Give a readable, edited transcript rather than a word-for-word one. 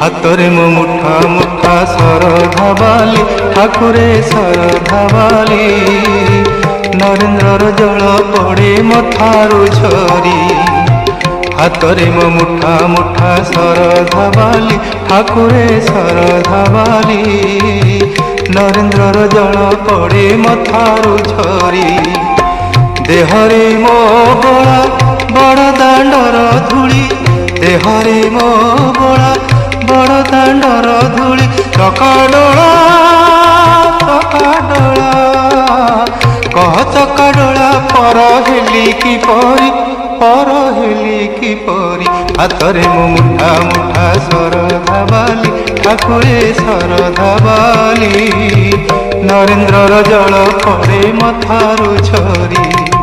ହାତରେ ମୋ ମୁଠା ମୁଠା ଶରଧା ବାଲି ଠାକୁରେ ଶରଧା ବାଲି ନରେନ୍ଦ୍ରର ଜଳ ପଡ଼େ ମଥାରୁ ଝରି ହାତରେ ମୋ ମୁଠା ମୁଠା ଶରଧା ବାଲି ଠାକୁରେ ଶରଧା ବାଲି ନରେନ୍ଦ୍ରର ଜଳ ପଡ଼େ ମଥାରୁ ଝରି ଦେହରେ ମୋ ବୋଳା ବଡ଼ ଦାଣ୍ଡର ଧୂଳି ଦେହରେ ମୋ ବୋଳା ବଡ଼ ଦାଣ୍ଡର ଧୂଳି ଚକାଡୋଳା କହ ଚକାଡୋଳା ପର ହେଲି କିପରି ହାତରେ ମୋ ମୁଠା ମୁଠା ଶରଧା ବାଲି ଠାକୁରେ ଶରଧା ବାଲି ନରେନ୍ଦ୍ରର ଜଳ ପଡ଼େ ମଥାରୁ ଝରି।